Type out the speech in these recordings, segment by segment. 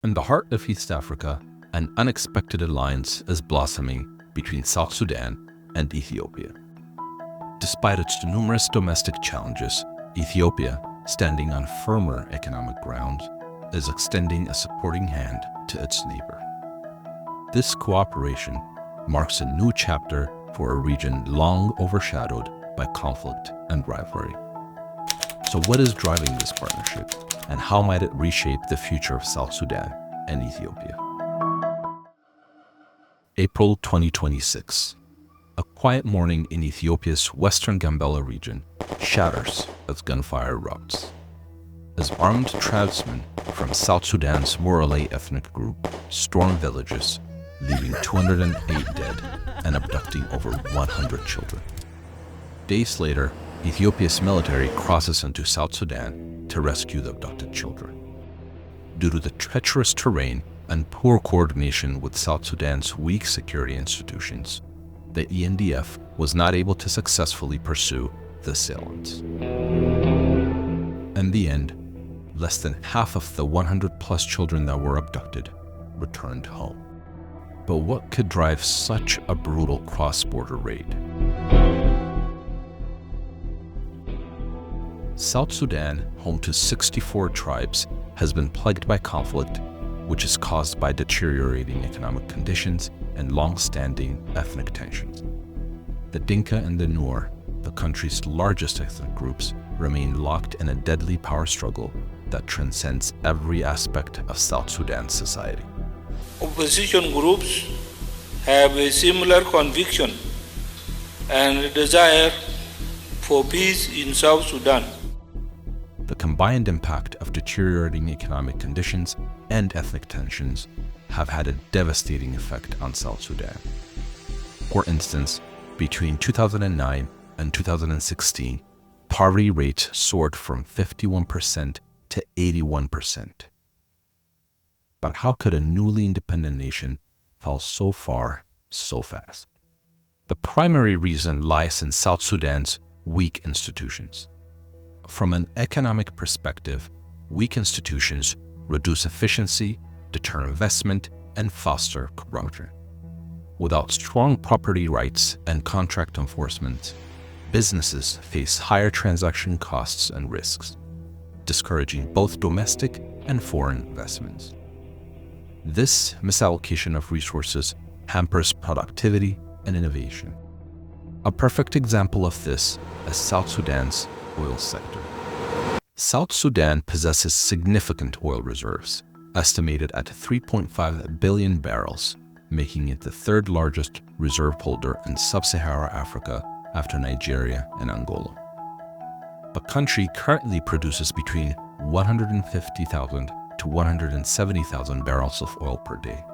In the heart of East Africa, an unexpected alliance is blossoming between South Sudan and Ethiopia. Despite its numerous domestic challenges, Ethiopia, standing on firmer economic ground, is extending a supporting hand to its neighbor. This cooperation marks a new chapter for a region long overshadowed by conflict and rivalry. So what is driving this partnership, and how might it reshape the future of South Sudan and Ethiopia? April 2026. A quiet morning in Ethiopia's western Gambela region shatters as gunfire erupts, as armed tribesmen from South Sudan's Morale ethnic group storm villages, leaving 208 dead and abducting over 100 children. Days later, Ethiopia's military crosses into South Sudan to rescue the abducted children. Due to the treacherous terrain and poor coordination with South Sudan's weak security institutions, the ENDF was not able to successfully pursue the assailants. In the end, less than half of the 100+ children that were abducted returned home. But what could drive such a brutal cross-border raid? South Sudan, home to 64 tribes, has been plagued by conflict, which is caused by deteriorating economic conditions and long-standing ethnic tensions. The Dinka and the Nuer, the country's largest ethnic groups, remain locked in a deadly power struggle that transcends every aspect of South Sudan's society. Opposition groups have a similar conviction and desire for peace in South Sudan. The combined impact of deteriorating economic conditions and ethnic tensions have had a devastating effect on South Sudan. For instance, between 2009 and 2016, poverty rates soared from 51% to 81%. But how could a newly independent nation fall so far, so fast? The primary reason lies in South Sudan's weak institutions. From an economic perspective, weak institutions reduce efficiency, deter investment, and foster corruption. Without strong property rights and contract enforcement, businesses face higher transaction costs and risks, discouraging both domestic and foreign investments. This misallocation of resources hampers productivity and innovation. A perfect example of this is South Sudan's oil sector. South Sudan possesses significant oil reserves, estimated at 3.5 billion barrels, making it the third largest reserve holder in sub-Saharan Africa after Nigeria and Angola. The country currently produces between 150,000 to 170,000 barrels of oil per day,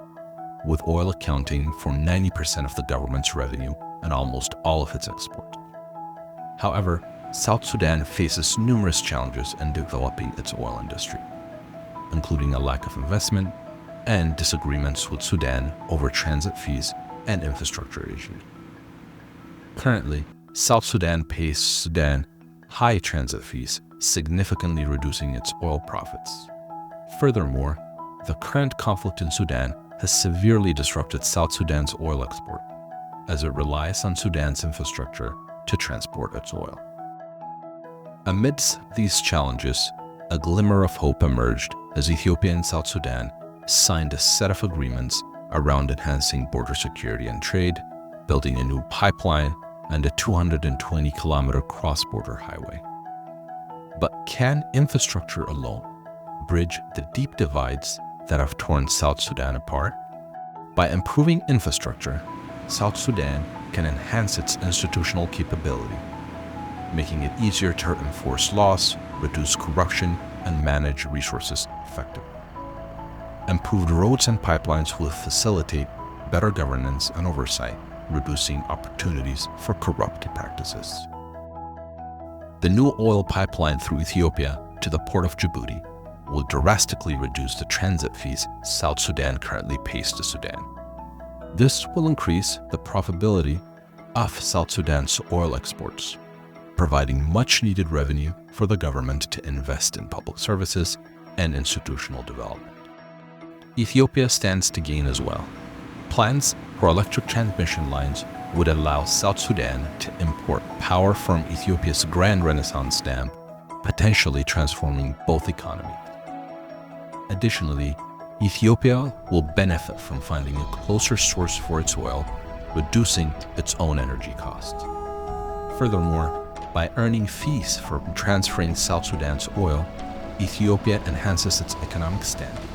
with oil accounting for 90% of the government's revenue and almost all of its exports. However, South Sudan faces numerous challenges in developing its oil industry, including a lack of investment and disagreements with Sudan over transit fees and infrastructure issues. Currently, South Sudan pays Sudan high transit fees, significantly reducing its oil profits. Furthermore, the current conflict in Sudan has severely disrupted South Sudan's oil export, as it relies on Sudan's infrastructure to transport its oil. Amidst these challenges, a glimmer of hope emerged as Ethiopia and South Sudan signed a set of agreements around enhancing border security and trade, building a new pipeline, and a 220-kilometer cross-border highway. But can infrastructure alone bridge the deep divides that have torn South Sudan apart? By improving infrastructure, South Sudan can enhance its institutional capability, making it easier to enforce laws, reduce corruption, and manage resources effectively. Improved roads and pipelines will facilitate better governance and oversight, reducing opportunities for corrupt practices. The new oil pipeline through Ethiopia to the port of Djibouti will drastically reduce the transit fees South Sudan currently pays to Sudan. This will increase the profitability of South Sudan's oil exports, providing much-needed revenue for the government to invest in public services and institutional development. Ethiopia stands to gain as well. Plans for electric transmission lines would allow South Sudan to import power from Ethiopia's Grand Renaissance Dam, potentially transforming both economies. Additionally, Ethiopia will benefit from finding a closer source for its oil, reducing its own energy costs. Furthermore, by earning fees for transferring South Sudan's oil, Ethiopia enhances its economic standing.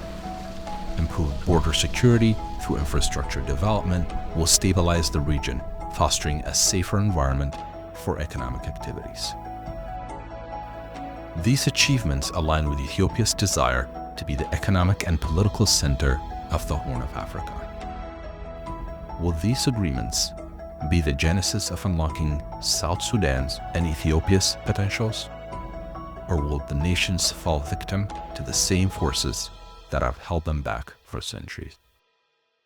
Improved border security through infrastructure development will stabilize the region, fostering a safer environment for economic activities. These achievements align with Ethiopia's desire to be the economic and political center of the Horn of Africa. Will these agreements be the genesis of unlocking South Sudan's and Ethiopia's potentials? Or will the nations fall victim to the same forces that have held them back for centuries?